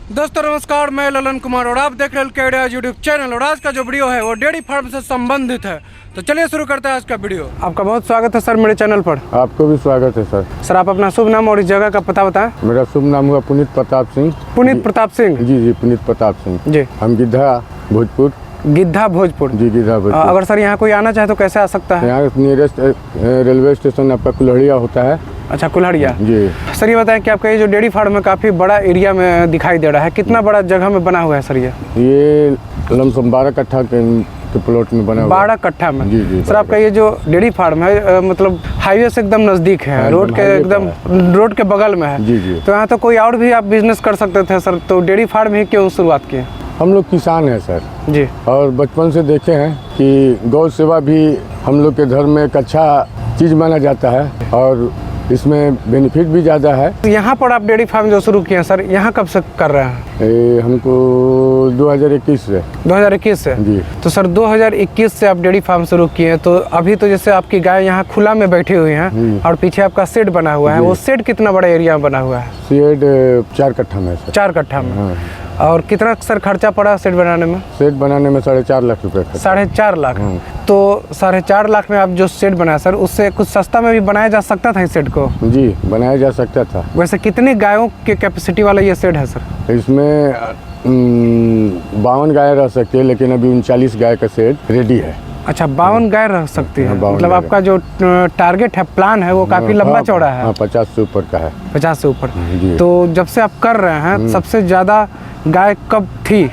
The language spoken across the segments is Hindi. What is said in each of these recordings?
दोस्तों नमस्कार, मैं ललन कुमार और आप देख रहे हैं केडिया यूट्यूब चैनल। और आज का जो वीडियो है वो डेयरी फार्म से संबंधित है। तो चलिए शुरू करते हैं आज का वीडियो। आपका बहुत स्वागत है सर मेरे चैनल पर। आपको भी स्वागत है सर। सर आप अपना शुभ नाम और इस जगह का पता बताएं। मेरा शुभ नाम हुआ पुनीत प्रताप सिंह। पुनीत प्रताप सिंह जी, पुनीत प्रताप सिंह जी। हम गिद्धा भोजपुर। गिद्धा भोजपुर जी, गिद्धा भोजपुर। अगर सर यहाँ कोई आना चाहे तो कैसे आ सकता है? यहाँ नियरेस्ट रेलवे स्टेशन आपका कुल्हड़िया होता है। अच्छा, कुल्हड़िया जी। सर ये बताएं कि आपका ये जो डेयरी फार्म है काफ़ी बड़ा एरिया में दिखाई दे रहा है, कितना बड़ा जगह में बना हुआ है सर ये लमसम 12 कट्ठा के प्लॉट में बना हुआ 12 कट्ठा में? जी जी। सर आपका ये जो डेयरी फार्म है मतलब हाईवे से एकदम नज़दीक है, रोड के एकदम रोड के बगल में है। जी जी। तो यहाँ तो कोई और भी आप बिजनेस कर सकते थे सर, तो डेयरी फार्म ही क्यों शुरुआत किए? हम लोग किसान हैं सर जी। और बचपन से देखे हैं कि गौ सेवा भी हम लोग के धर्म में एक अच्छा चीज़ माना जाता है और इसमें बेनिफिट भी ज़्यादा है। तो यहाँ पर आप डेयरी फार्म जो शुरू किए सर, यहाँ कब से कर रहे हैं? हमको 2021 से। 2021 से जी। तो सर 2021 से आप डेयरी फार्म शुरू किए, तो अभी तो जैसे आपकी गाय यहाँ खुला में बैठी हुई हैं और पीछे आपका शेड बना हुआ है, वो शेड कितना बड़ा एरिया में बना हुआ है? शेड 4 कट्ठा में सर। 4 कट्ठा में। हाँ। और कितना सर खर्चा पड़ा शेड बनाने में? शेड बनाने में 4.5 लाख रुपए खर्चा। 4.5 लाख। तो 4.5 लाख में आप जो शेड बनाया सर, उससे कुछ सस्ता में भी बनाया जा सकता था इस शेड को? जी, बनाया जा सकता था। वैसे कितनी गायों के कैपेसिटी वाला ये शेड है सर? इसमें 52 गाय रह सकती है, लेकिन अभी 39 गाय का शेड रेडी है। अच्छा, 52 गाय रह सकती है? 52 मतलब आपका जो टारगेट है, प्लान है, वो काफी लंबा चौड़ा है। 50 से ऊपर का है। 50 से ऊपर। जी। तो जब से आप कर रहे हैं सबसे ज्यादा गाय कब थी?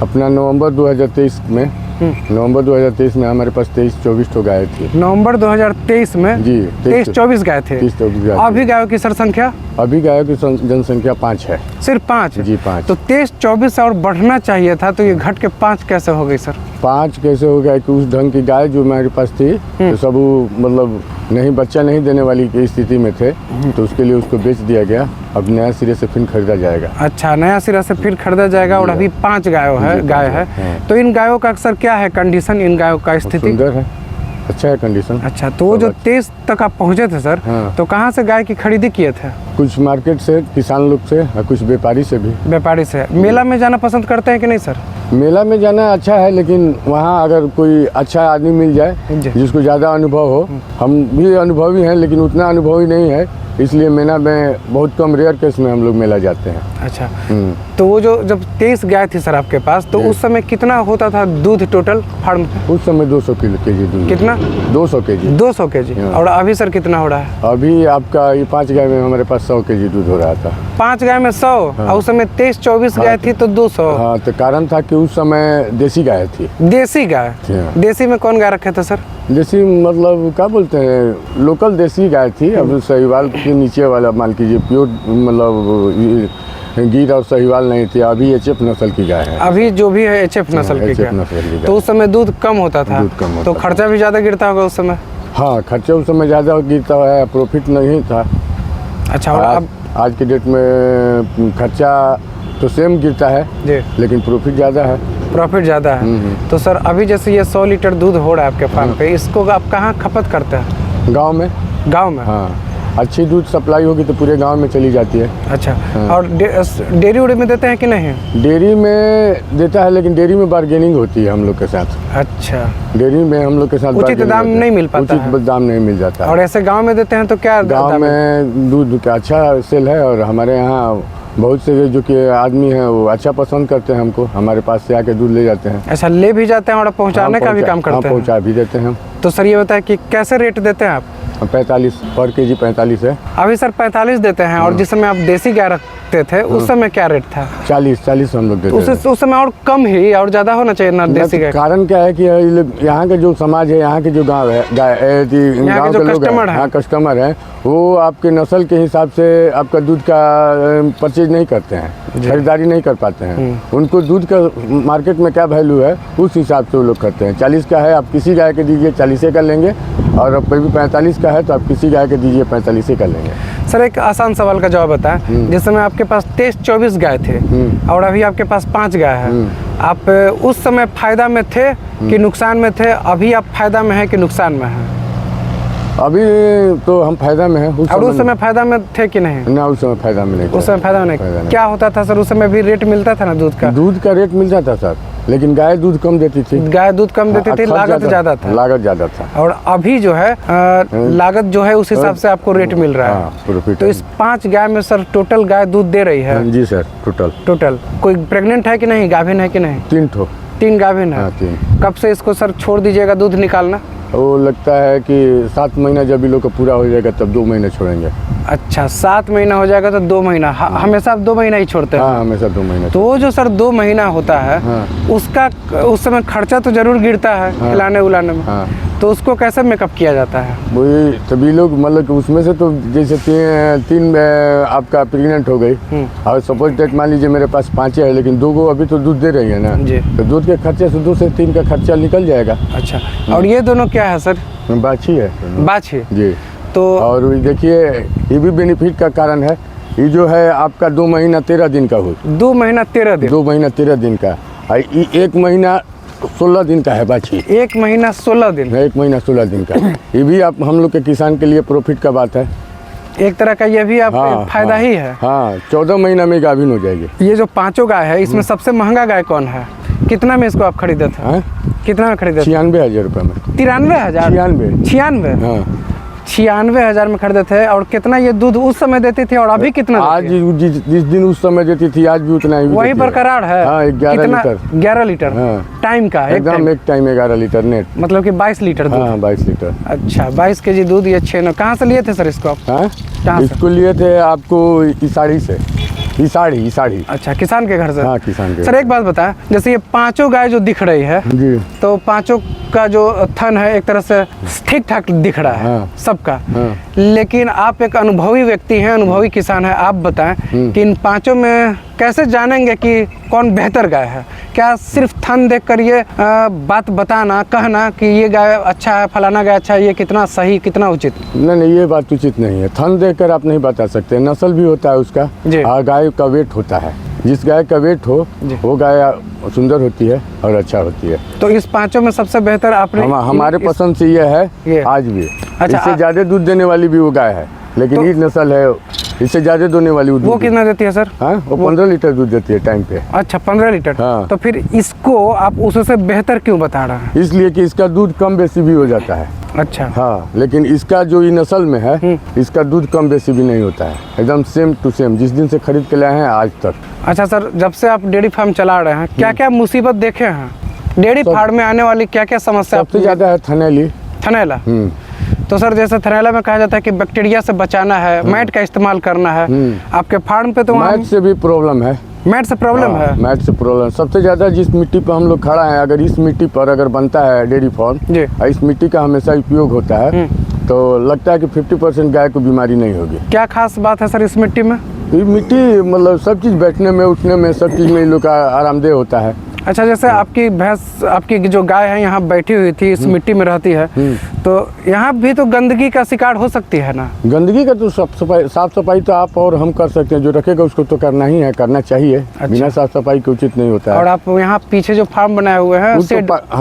अपना नवंबर 2023 में। नवंबर 2023 में हमारे पास 23-24 तो गाय थी। नवंबर 2023 में? जी। 23-24 गाय थे। 23-24 गाय। अभी गायों की सर संख्या? अभी गायों की जनसंख्या 5 है। सिर्फ 5? जी, 5। तो 23-24 से और बढ़ना चाहिए था, तो ये घट के 5 कैसे हो गई सर? 5 कैसे हो गया कि उस ढंग की गाय जो हमारे पास थी तो सब मतलब नहीं, बच्चा नहीं देने वाली की स्थिति में थे, तो उसके लिए उसको बेच दिया गया। अब नया सिरे से फिर खरीदा जाएगा। अच्छा, नया सिरा से फिर खरीदा जाएगा। और अभी 5 गाय है। तो इन गायों का अक्सर क्या है कंडीशन, इन गायों का स्थिति? सुंदर है, अच्छा है कंडीशन। अच्छा, तो वो जो 23 तक आप पहुँचे थे सर, तो कहाँ से गाय की खरीदी किए थे? कुछ मार्केट से, किसान लोग से और कुछ व्यापारी से भी। व्यापारी से। मेला में जाना पसंद करते हैं कि नहीं सर? मेला में जाना अच्छा है, लेकिन वहाँ अगर कोई अच्छा आदमी मिल जाए जिसको ज़्यादा अनुभव हो। हम भी अनुभवी हैं लेकिन उतना अनुभवी नहीं है, इसलिए मेला में बहुत कम रेयर केस में हम लोग मेला जाते हैं। अच्छा। तो वो जो जब 23 गाय थी सर आपके पास, तो उस समय कितना होता था दूध टोटल फार्म पे? उस समय 200 केजी दूध। कितना? 200 केजी। 200 केजी। और अभी सर कितना हो रहा है? अभी आपका ये 5 गाय में हमारे पास 100 केजी दूध हो रहा था। 5 गाय में 100? और उस समय 23-24 गाय थी तो 200? हाँ, तो कारण था कि उस समय देसी गाय थी। देसी गाय? देसी में कौन गाय रखे थे सर? देसी मतलब क्या बोलते हैं, लोकल देसी गाय थी। अब साहिवाल के नीचे वाला मान कीजिए प्योर मतलब गिर और साहिवाल नहीं थी। अभी HF नस्ल की गाय है। अभी जो भी है HF नस्ल की गाय। तो उस समय दूध कम होता था? दूध कम होता तो खर्चा भी ज़्यादा गिरता होगा उस समय? हाँ, खर्चा उस समय ज़्यादा गिरता है, प्रॉफिट नहीं था। अच्छा। और अब आज के डेट में खर्चा तो सेम गिरता है जी, लेकिन प्रॉफिट ज़्यादा है। प्रॉफिट ज़्यादा है। तो सर अभी जैसे ये 100 लीटर दूध हो रहा है आपके फार्म पे, इसको आप कहाँ खपत करते हैं? गांव में। गांव में? हाँ, अच्छी दूध सप्लाई होगी तो पूरे गांव में चली जाती है। अच्छा। और डेयरी उड़ी में देते हैं कि नहीं? डेयरी में देता है, लेकिन डेयरी में बार्गेनिंग होती है हम लोग के साथ। अच्छा। डेयरी में हम लोग के साथ उचित दाम नहीं मिल पाता है? उचित दाम नहीं मिल जाता है। और ऐसे गांव में देते हैं तो क्या? गांव में दूध का अच्छा सेल है और हमारे यहाँ बहुत से जो कि आदमी हैं वो अच्छा पसंद करते हैं हमको, हमारे पास से आके दूध ले जाते हैं। ऐसा ले भी जाते हैं और पहुँचाने का भी काम करते हैं? पहुँचा भी देते हैं। तो सर ये बताएं कि कैसे रेट देते हैं आप? 45 पर केजी 45 है अभी सर 45 देते हैं। और जिस समय आप देसी गाय रखते थे उस समय क्या रेट था? 40 हम लोग देते हैं। उस समय और कम ही, और ज़्यादा होना चाहिए ना देसी गाय? कारण क्या है कि यहाँ के जो समाज है, यहाँ के जो गाँव है, गाँव के लोग हैं, कस्टमर हैं, वो आपके नस्ल के हिसाब से आपका दूध का परचेज नहीं करते हैं, खरीदारी नहीं कर पाते हैं। उनको दूध का मार्केट में क्या वैल्यू है उस हिसाब से वो लोग करते हैं। 40 का है, आप किसी गाय के दीजिए 40 का लेंगे, और अब कोई भी 45 का है तो आप किसी गाय के दीजिए 45 का लेंगे। सर एक आसान सवाल का जवाब बताएं। जिस समय आपके पास 23-24 गाय थे और अभी आपके पास 5 गाय है, आप उस समय फायदा में थे कि नुकसान में थे? अभी आप फायदा में हैं कि नुकसान में हैं? अभी तो हम फायदा में हैं। और उस समय फायदा में थे कि नहीं? ना, उस समय फायदा में नहीं। उस समय फायदा में नहीं। क्या होता था सर उस समय? भी रेट मिलता था ना दूध का? दूध का रेट मिलता था सर, लेकिन गाय दूध कम देती थी। गाय दूध कम देती थी, लागत ज्यादा था। लागत ज्यादा था। और अभी जो है लागत जो है उस हिसाब से आपको रेट मिल रहा है। प्रॉफिट। तो इस 5 गाय में सर टोटल गाय दूध दे रही है? जी सर, टोटल। कोई प्रेग्नेंट है कि नहीं, गाभिन है कि नहीं? 3 गाभिन है। 3। कब से इसको सर छोड़ दीजिएगा दूध निकालना? वो लगता है कि 7 महीना जब इन लोग का पूरा हो जाएगा तब 2 महीने छोड़ेंगे। अच्छा, 7 महीना हो जाएगा तो 2 महीना। हमेशा आप 2 महीना ही छोड़ते हैं? हाँ, हमेशा 2 महीना। तो वो जो सर 2 महीना होता है, उसका उस समय खर्चा तो जरूर गिरता है खिलाने उलाने में। तो उसको कैसे मेकअप किया जाता है? वही सभी लोग मतलब कि उसमें से तो जैसे 3 आपका प्रेग्नेंट हो गई और सपोज डेट मान लीजिए मेरे पास 5 है, लेकिन 2 अभी तो दूध दे रही है ना जी, तो दूध के खर्चे से 2 से 3 का खर्चा निकल जाएगा। अच्छा, और ये दोनों क्या है सर? बाछी है। बाछी जी। तो और देखिए ये भी बेनिफिट का कारण है। ये जो है आपका 2 महीना 13 दिन का हो। 2 महीना 13 दिन? 2 महीना 13 दिन का। 1 महीना 16 दिन का है बाछी। 1 महीना 16 दिन? 1 महीना 16 दिन का। ये भी आप हम लोग के किसान के लिए प्रॉफिट का बात है। एक तरह का ये भी आप फायदा ही है। हाँ, 14 महीना में गाभिन हो जाएगी। ये जो 5 गाय है, इसमें सबसे महंगा गाय कौन है? कितना में इसको आप खरीदे थे? कितना में खरीदे? 96,000 रुपये में। 93,000? 96 96,000 में खरीदे थे। और कितना ये दूध उस समय देती थी और अभी कितना? आज जिस दिन उस समय देती थी आज भी उतना ही वही बरकरार है। 11 लीटर। 11 लीटर टाइम का? एकदम एक टाइम 11 लीटर नेट, मतलब कि 22 लीटर दूध। 22 लीटर। अच्छा, 22 kg दूध। ये 6 कहाँ से लिए थे सर इसको आप? इसको लिए थे आपको इसाड़ी से। इसाड़ी। अच्छा, किसान के घर से? हाँ, किसान के। सर एक बात बताएं, जैसे ये 5 गाय जो दिख रही है जी, तो 5 का जो थन है एक तरह से ठीक ठाक दिख रहा है सबका। लेकिन आप एक अनुभवी व्यक्ति हैं, अनुभवी किसान है, आप बताएं कि इन 5 में कैसे जानेंगे कि कौन बेहतर गाय है? क्या सिर्फ थन देखकर ये बात बताना, कहना कि ये गाय अच्छा है, फलाना गाय अच्छा है, ये कितना सही, कितना उचित? नहीं, ये बात उचित नहीं है। थन देखकर आप नहीं बता सकते। नस्ल भी होता है उसका और गाय का वेट होता है। जिस गाय का वेट हो वो गाय सुंदर होती है और अच्छा होती है। तो इस 5 में सबसे बेहतर आपने हमारे पसंद से ये है आज भी। अच्छा, इससे ज्यादा दूध देने वाली भी वो गाय है, लेकिन ये नस्ल है इससे ज्यादा देने वाली। वो कितना देती है सर? वो 15 लीटर दूध देती है टाइम पे। अच्छा, 15 लीटर। तो फिर इसको आप उससे बेहतर क्यों बता रहे हैं? इसलिए कि इसका दूध कम बेसी भी हो जाता है। अच्छा। हाँ, लेकिन इसका जो ये नस्ल में है इसका दूध कम बेसी भी नहीं होता है, एकदम सेम टू सेम जिस दिन से खरीद के लाए हैं आज तक। अच्छा सर, जब से आप डेयरी फार्म चला रहे हैं क्या क्या मुसीबत देखे हैं? डेयरी फार्म में आने वाली क्या क्या समस्या? सबसे ज्यादा है थनैला। तो सर जैसे थनैला में कहा जाता है कि बैक्टीरिया से बचाना है, मैट का इस्तेमाल करना है। आपके फार्म पे तो मैट से भी प्रॉब्लम है। मैट से प्रॉब्लम है? मैट से प्रॉब्लम सबसे ज्यादा। जिस मिट्टी पर हम लोग खड़ा है, अगर इस मिट्टी पर अगर बनता है डेयरी फार्म, इस मिट्टी का हमेशा उपयोग होता है, तो लगता है कि 50% गाय को बीमारी नहीं होगी। क्या खास बात है सर इस मिट्टी में? ये मिट्टी मतलब सब चीज, बैठने में, उठने में, सब चीज में इन लोग का आरामदेह होता है। अच्छा, जैसे आपकी भैंस, आपकी जो गाय है यहाँ बैठी हुई थी, इस मिट्टी में रहती है, तो यहाँ भी तो गंदगी का शिकार हो सकती है ना? गंदगी का तो साफ सफाई तो आप और हम कर सकते हैं, जो रखेगा उसको तो करना ही है, करना चाहिए। अच्छा। बिना साफ सफाई के उचित नहीं होता है। और आप यहाँ पीछे जो फार्म बनाए हुए हैं,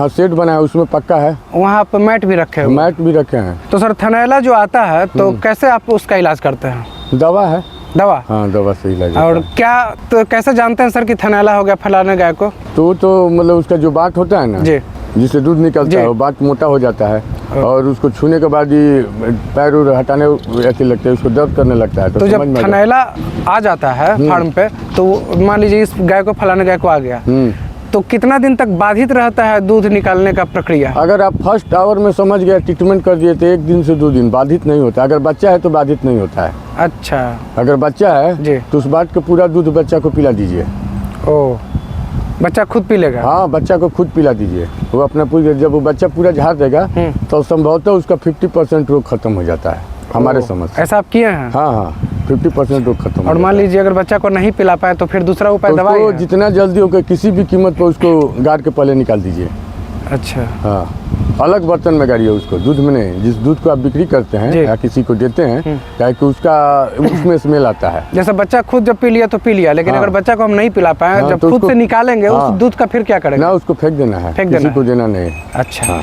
शेड बनाया, उसमें पक्का है, वहाँ आप मैट भी रखे हैं? मैट भी रखे हैं। तो सर थनैला जो आता है तो कैसे आप उसका इलाज करते हैं? दवा है। दवा? हाँ, दवा से इलाज। और क्या तो कैसे जानते हैं सर कि थनैला हो गया फलाने गाय को? तो मतलब उसका जो बाट होता है ना जी, जिससे दूध निकलता है, वो बाट मोटा हो जाता है और उसको छूने के बाद ही पैर हटाने ऐसे लगते हैं, उसको दर्द करने लगता है। तो जब थनैला आ जाता है फार्म पे, तो मान लीजिए इस गाय को, फलाने गाय को आ गया, तो कितना दिन तक बाधित रहता है दूध निकालने का प्रक्रिया? अगर आप फर्स्ट आवर में समझ गए, ट्रीटमेंट कर दिए, तो 1 दिन से 2 दिन बाधित नहीं होता। अगर बच्चा है तो बाधित नहीं होता है। अच्छा, अगर बच्चा है तो उस बात का पूरा दूध बच्चा को पिला दीजिए। ओ, बच्चा खुद पी लेगा? हाँ, बच्चा को खुद पिला दीजिए। वो अपना पूरा, जब वो बच्चा पूरा झाड़ देगा तो संभवतः उसका 50% रोग खत्म हो जाता है हमारे समझ। ऐसा आप किए हैं? हाँ, 50% रोग खत्म। और मान लीजिए अगर बच्चा को नहीं पिला पाए तो फिर दूसरा उपाय तो दवाई? जितना जल्दी हो किसी भी कीमत पर उसको गाड़ के पहले निकाल दीजिए। अच्छा। हाँ, अलग बर्तन में गाड़िए उसको, दूध में नहीं। जिस दूध को आप बिक्री करते हैं या किसी को देते हैं, क्या कि उसमें स्मेल आता है। जैसे बच्चा खुद जब पी लिया तो पी लिया, लेकिन अगर बच्चा को हम नहीं पिला पाए, जब खुद से निकालेंगे उस दूध का फिर क्या करेंगे? ना, उसको फेंक देना है, किसी को देना नहीं। अच्छा।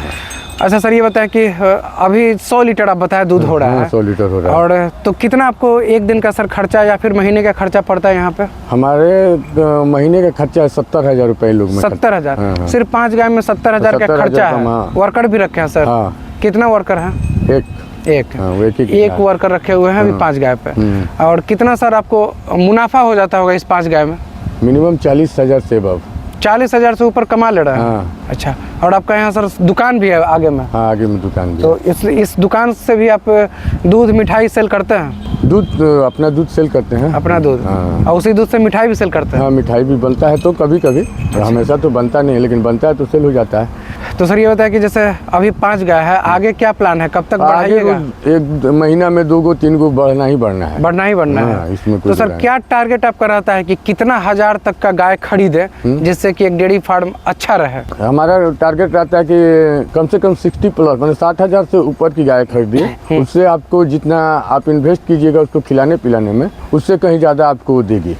अच्छा सर, ये बताएं कि अभी 100 लीटर आप बताया दूध हो रहा है। 100 लीटर हो रहा है। और तो कितना आपको एक दिन का सर खर्चा या फिर महीने का खर्चा पड़ता है यहाँ पे? हमारे महीने का खर्चा है 70,000 रुपये लोग में। 70,000? हाँ। सिर्फ 5 गाय में 70,000 का खर्चा है। हाँ। वर्कर भी रखे हैं सर? हाँ। कितना वर्कर है? एक हाँ, एक वर्कर रखे हुए हैं अभी 5 गाय पे। और कितना सर आपको मुनाफा हो जाता होगा इस 5 गाय में? मिनिमम 40,000 से अब 40,000 से ऊपर कमा ले रहे हैं। हाँ। अच्छा, और आपका यहाँ सर दुकान भी है आगे में? हाँ, आगे में दुकान भी। तो इस दुकान से भी आप दूध मिठाई सेल करते हैं? दूध अपना दूध सेल करते हैं। अपना दूध? हाँ। और उसी दूध से मिठाई भी सेल करते हैं? हाँ, मिठाई भी बनता है तो कभी कभी, हमेशा तो बनता नहीं है, लेकिन बनता है तो सेल हो जाता है। तो सर ये बताया कि जैसे अभी 5 गाय है, आगे क्या प्लान है, कब तक आगे बढ़ाइएगा? एक महीना में 2 गो 3 गो बढ़ना ही बढ़ना है। बढ़ना ही बढ़ना हाँ, है। इसमें तो सर क्या टारगेट आपका रहता है कि कितना हजार तक का गाय खरीदे जिससे कि एक डेयरी फार्म अच्छा रहे? हमारा टारगेट रहता है कि कम से कम 60 प्लस, मतलब 60,000 से ऊपर की गाय खरीदिए। उससे आपको जितना आप इन्वेस्ट कीजिएगा उसको खिलाने पिलाने में, उससे कहीं ज़्यादा आपको देगी।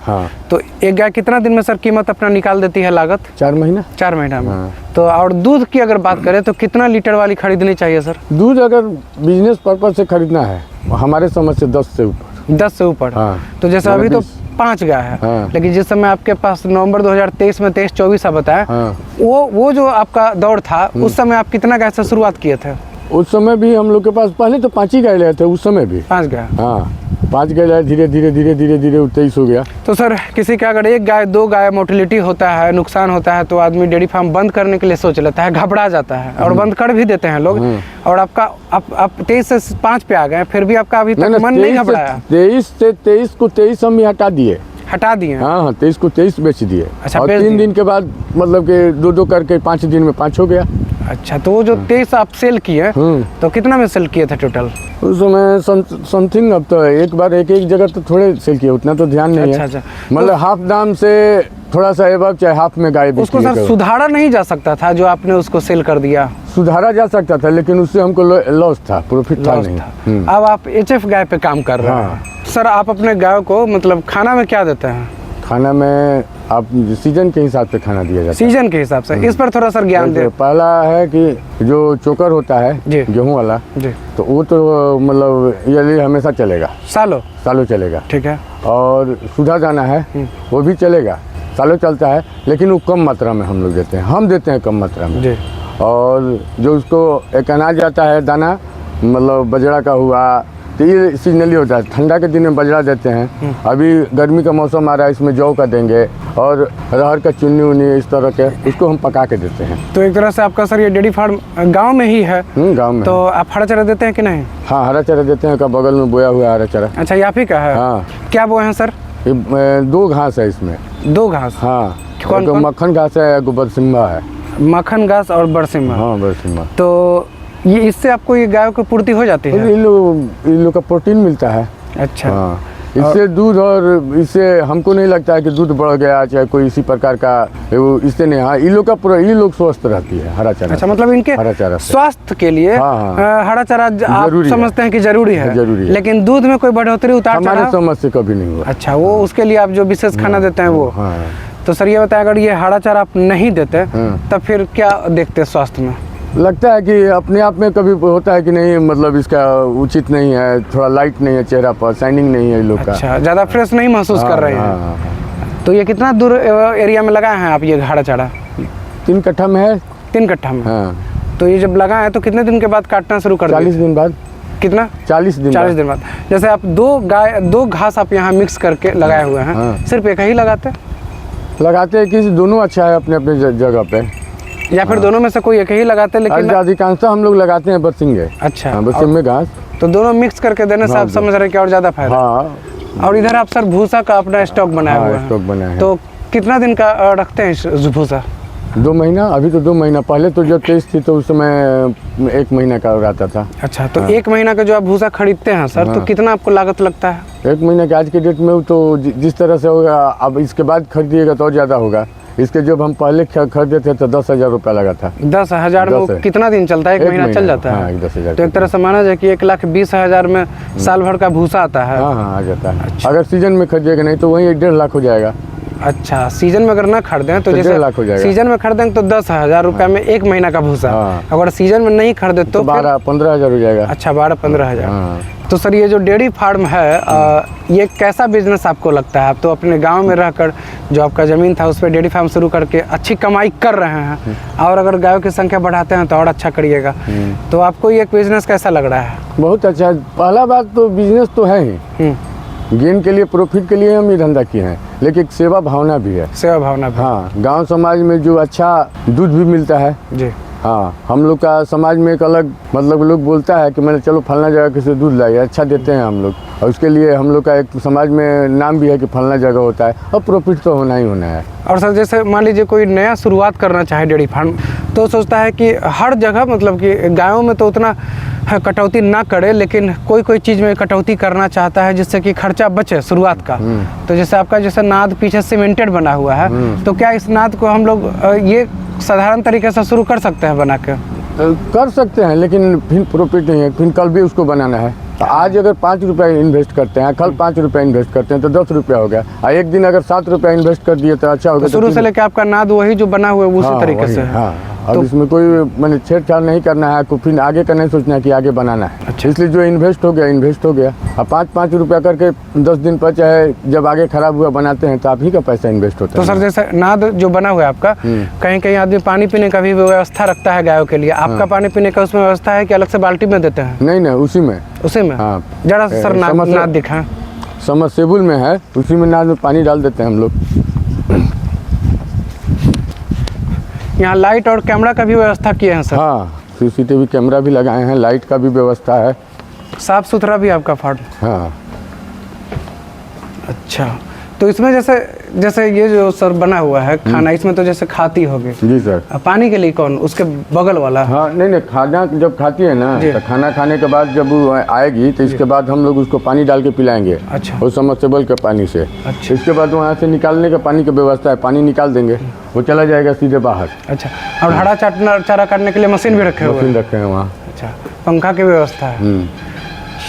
हाँ। तो एक गाय कितना दिन में सर कीमत अपना निकाल देती है लागत? 4 महीना। 4 महीना में। हाँ। तो और दूध की अगर बात करें तो कितना लीटर वाली खरीदनी चाहिए सर? दूध अगर बिजनेस पर्पज से खरीदना है हमारे समझ से 10 से ऊपर। 10 से ऊपर? हाँ। तो जैसे अभी तो 5 गाय है। हाँ। लेकिन जिस समय आपके पास नवंबर 2023 में 23-24 बताया, हाँ। वो जो आपका दौर था उस समय आप कितना गाय से शुरुआत किए थे? उस समय भी हम लोग के पास पहले तो 5 ही गाय लाए थे उस समय भी। 5 गाय? हाँ, 5 गाय लाए, धीरे धीरे 23 हो गया। तो सर किसी का अगर 1 गाय 2 गाय मोर्टेलिटी होता है, नुकसान होता है, तो आदमी डेयरी फार्म बंद करने के लिए सोच लेता है, घबरा जाता है और बंद कर भी देते हैं लोग। और आपका आप 23 से 5 पे आ गए, फिर भी आपका अभी तक मन नहीं घबराया? 23 को 23 हम हटा दिए। हटा दिए? हाँ, 23 को 23 बेच दिए। अच्छा, और 3 दिन के बाद मतलब कि 2 करके 5 दिन में 5 हो गया। अच्छा, तो वो जो 23 आप सेल किए तो कितना में सेल किए थे टोटल? उस समय समथिंग, अब तो एक बार एक जगह तो थोड़े सेल किए, उतना तो ध्यान नहीं है। अच्छा। मतलब हाफ दाम से थोड़ा सा एबव चाहे हाफ में गाय उसको सर सुधारा नहीं जा सकता था जो आपने उसको सेल कर दिया? सुधारा जा सकता था, लेकिन उससे हमको लॉस था, प्रॉफिट था नहीं। अब आप HF गाय पे काम कर रहे हैं। सर आप अपने गाय को मतलब खाना में क्या देते हैं? खाना में आप सीजन के हिसाब से खाना दिया जाता है। सीजन के हिसाब से? इस पर थोड़ा सर ज्ञान दे। पहला है कि जो चोकर होता है गेहूं वाला जी, तो वो तो मतलब ये हमेशा चलेगा, सालों चलेगा। ठीक है। और सुधा दाना है वो भी चलेगा, सालों चलता है, लेकिन वो कम मात्रा में हम लोग देते हैं, हम देते हैं कम मात्रा में जी। और जो उसको एक अनाज आता है दाना, मतलब बजरा का हुआ, तो ये सीजनली होता है। ठंडा के दिन में बजरा देते हैं, अभी गर्मी का मौसम आ रहा है, इसमें जौ का देंगे और अरहर का चुन्नी उन्नी इस तरह के, उसको हम पका के देते हैं। तो एक तरह से आपका सर ये डेयरी फार्म गांव में ही है? गांव में। तो आप हरा चारा देते हैं कि नहीं? हाँ, हरा चारा देते हैं, का बगल में बोया हुआ हरा चारा। अच्छा, ये आप ही का है? हाँ। क्या बोए हैं सर? 2 घास है इसमें। 2 घास? हाँ। कौन? मक्खन घास है, बरसिम्हा है। मक्खन घास और बरसिम्हा? हाँ, बरसिम्हा। तो ये इससे आपको ये गायों की पूर्ति हो जाती है? इन लोग का प्रोटीन मिलता है। अच्छा। हाँ, इससे दूध, और इससे हमको नहीं लगता है कि दूध बढ़ गया चाहे कोई इसी प्रकार का, इससे नहीं। हाँ, इन लोग का पूरा, ये लोग स्वस्थ रहती है हरा चारा। अच्छा, मतलब इनके हरा चारा स्वास्थ्य के लिए हरा चारा आप समझते हैं कि जरूरी है? जरूरी है। लेकिन दूध में कोई बढ़ोतरी उतार हमारे समझ से कभी नहीं हुआ। अच्छा, वो उसके लिए आप जो विशेष खाना देते हैं वो? तो सर ये बताया, अगर ये हरा चारा आप नहीं देते तब फिर क्या देखते स्वास्थ्य में? लगता है कि अपने आप में कभी होता है कि नहीं, मतलब इसका उचित नहीं है, थोड़ा लाइट नहीं है चेहरा पर, शाइनिंग नहीं है लोग का। अच्छा, ज़्यादा फ्रेश नहीं महसूस कर रहे हैं। तो ये कितना दूर एरिया में लगाए हैं आप ये हरा चारा? 3 कट्ठा में है। 3 कट्ठा में? हाँ। तो ये जब लगाए तो कितने दिन के बाद काटना शुरू कर? 40 दिन बाद। कितना? 40 दिन बाद। जैसे आप 2 घास आप यहाँ मिक्स करके लगाए हुए हैं, सिर्फ एक ही लगाते हैं कि दोनों अच्छा है अपने अपने जगह पे, या फिर दोनों में से कोई एक ही लगाते हैं? लेकिन अधिकांशतः हम लोग लगाते हैं बरसिंगे। अच्छा। बरसिंगे घास। तो दोनों मिक्स करके देने से आप समझ रहे हैं कि और ज़्यादा फायदा? हाँ। और इधर आप सर भूसा का अपना स्टॉक बनाया हुआ है? स्टॉक बनाया है। तो कितना दिन का रखते हैं भूसा? 2 महीना। अभी तो 2 महीना, पहले तो जब 23 थी तो उस समय 1 महीना का रहता था। अच्छा, तो 1 महीना का जो आप भूसा खरीदते हैं सर, तो कितना आपको लागत लगता है? 1 महीने के आज के डेट में तो जिस तरह से होगा, अब इसके बाद खरीदिएगा तो और ज़्यादा होगा। इसके जब हम पहले खरीदे थे तो 10,000 रुपया लगा था। 10,000 में कितना दिन चलता है? 1 महीना चल जाता है? हाँ, 10,000। तो एक तरह से माना जाए कि 1,20,000 में साल भर का भूसा आता है। हाँ, आ जाता है। अगर सीजन में खरीदिएगा, नहीं तो वही 1.5 लाख हो जाएगा। अच्छा, सीजन में अगर ना खरीदें तो जैसे 1.5 लाख हो जाएगा। सीजन में खरीदेंगे तो 10,000 रुपये में 1 महीना का भूसा। हाँ। अगर सीजन में नहीं खरीदे तो 12-15 हज़ार हो जाएगा। अच्छा, 12-15 हज़ार। हाँ। तो सर ये जो डेयरी फार्म है ये कैसा बिजनेस आपको लगता है? आप तो अपने गांव में रहकर जो आपका ज़मीन था उस पर डेयरी फार्म शुरू करके अच्छी कमाई कर रहे हैं, और अगर गायों की संख्या बढ़ाते हैं तो और अच्छा करिएगा। तो आपको ये बिजनेस कैसा लग रहा है? बहुत अच्छा है। पहला बात तो बिजनेस तो है ही, गेन के लिए, प्रॉफिट के लिए हम ये धंधा किए हैं, लेकिन सेवा भावना भी है। सेवा भावना भी। हाँ, गांव समाज में जो अच्छा दूध भी मिलता है जी। हाँ, हम लोग का समाज में एक अलग मतलब लोग बोलता है कि मैंने चलो फलना जगह किसी दूध लाइए, अच्छा देते हैं हम लोग, और उसके लिए हम लोग का एक समाज में नाम भी है कि फलना जगह होता है, और प्रॉफिट तो होना ही होना है। और सर जैसे मान लीजिए कोई नया शुरुआत करना चाहे डेयरी फार्म, तो सोचता है कि हर जगह मतलब कि गायों में तो उतना कटौती ना करे, लेकिन कोई कोई चीज़ में कटौती करना चाहता है जिससे कि खर्चा बचे शुरुआत का। तो जैसे आपका जैसे नाद पीछे सीमेंटेड बना हुआ है, तो क्या इस नाद को हम लोग ये साधारण तरीके से शुरू कर सकते हैं बना के? कर सकते हैं, लेकिन फिर प्रॉफिट नहीं है, फिर कल भी उसको बनाना है। तो आज अगर 5 रुपये इन्वेस्ट करते हैं, कल 5 रुपये इन्वेस्ट करते हैं तो 10 रुपया हो गया, और एक दिन अगर 7 रुपये इन्वेस्ट कर दिए तो अच्छा हो गया। शुरू से लेकर आपका नाद वही जो बना हुआ है उसी तरीके से है। हाँ, अब इसमें कोई मैंने छेड़छाड़ नहीं करना है, आपको फिर आगे का नहीं सोचना है कि आगे बनाना है। अच्छा। इसलिए जो इन्वेस्ट हो गया। अब 5-5 रुपया करके 10 दिन पर चाहे जब आगे खराब हुआ बनाते हैं तो आप ही का पैसा इन्वेस्ट होता है। तो सर जैसे नाद जो बना हुआ है आपका, कहीं कहीं आदमी पानी पीने का भी व्यवस्था रखता है गायों के लिए, आपका पानी पीने का उसमें व्यवस्था है कि अलग से बाल्टी में देते हैं? नहीं, उसी में। हाँ। जरा सर नाद दिखाएं। समरसेबुल में है, उसी में नाद में पानी डाल देते हैं हम लोग। यहाँ लाइट और कैमरा का भी व्यवस्था किए हैं सर? हाँ, CCTV कैमरा भी लगाए हैं, लाइट का भी व्यवस्था है। साफ सुथरा भी आपका फार्म? हाँ। अच्छा, तो इसमें जैसे ये जो सर बना हुआ है खाना, इसमें तो जैसे खाती होगी? जी सर। पानी के लिए कौन, उसके बगल वाला? हाँ, नहीं, खाना जब खाती है ना, तो खाना खाने के बाद जब वो आएगी तो इसके बाद हम लोग उसको पानी डाल के पिलाएंगे। अच्छा। वो समरसेबल के पानी से। अच्छा। इसके बाद वहाँ से निकालने का पानी की व्यवस्था है, पानी निकाल देंगे, वो चला जाएगा सीधे बाहर। अच्छा, और हरा चारा काटने के लिए मशीन भी रखे हुए हैं? मशीन रखे हैं वहाँ। अच्छा, पंखा की व्यवस्था है।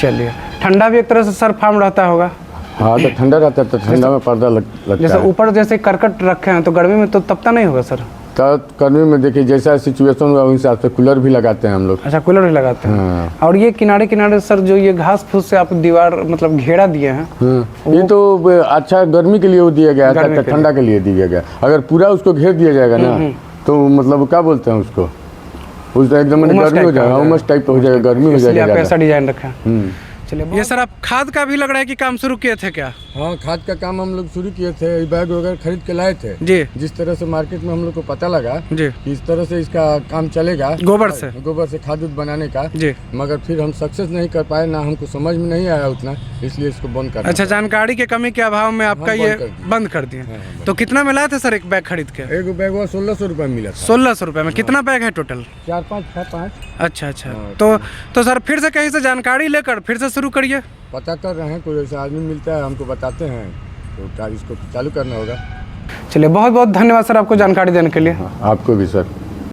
चलिए, ठंडा भी एक तरह से सर फार्म रहता होगा? हाँ, तो ठंडा रहता है, तो ठंडा में पर्दा लगता है। जैसे ऊपर जैसे करकट रखे हैं तो गर्मी में तो तपता नहीं होगा सर? तो गर्मी में देखिए जैसा सिचुएशन हुआ उस हिसाब से कूलर भी लगाते हैं हम लोग। अच्छा, कूलर भी लगाते हैं। हाँ। और ये किनारे सर जो ये घास फूस से आप दीवार मतलब घेरा दिए हैं, ये तो अच्छा गर्मी के लिए वो दिया गया है, ठंडा के लिए दिया गया। अगर पूरा उसको घेर दिया जाएगा ना तो मतलब क्या बोलते हैं उसको, उस एकदम गर्मी हो जाएगा, उमस टाइप हो जाएगा, गर्मी हो जाएगा। ऐसा डिजाइन रखा है। चलिए, ये सर आप खाद का भी लग रहा है कि काम शुरू किए थे क्या? हाँ, खाद का काम हम लोग शुरू किए थे, बैग वगैरह खरीद के लाए थे जी। जिस तरह से मार्केट में हम लोग को पता लगा जी कि इस तरह से इसका काम चलेगा, गोबर से खाद बनाने का जी, मगर फिर हम सक्सेस नहीं कर पाए, ना हमको समझ में नहीं आया उतना, इसलिए इसको बंद कर। अच्छा, जानकारी के कमी के अभाव में आपका ये बंद कर दिया। तो कितना मिला था सर एक बैग खरीद के? एक बैग 1600 रुपये मिला। 1600 रुपये में कितना बैग है टोटल? 4-5। अच्छा। तो सर फिर से कहीं से जानकारी लेकर फिर से शुरू करिए। पता कर रहे हैं, कोई ऐसा आदमी मिलता है हमको बताते हैं, तो इसको चालू करना होगा। चलिए, बहुत बहुत धन्यवाद सर आपको जानकारी देने के लिए। आपको भी सर।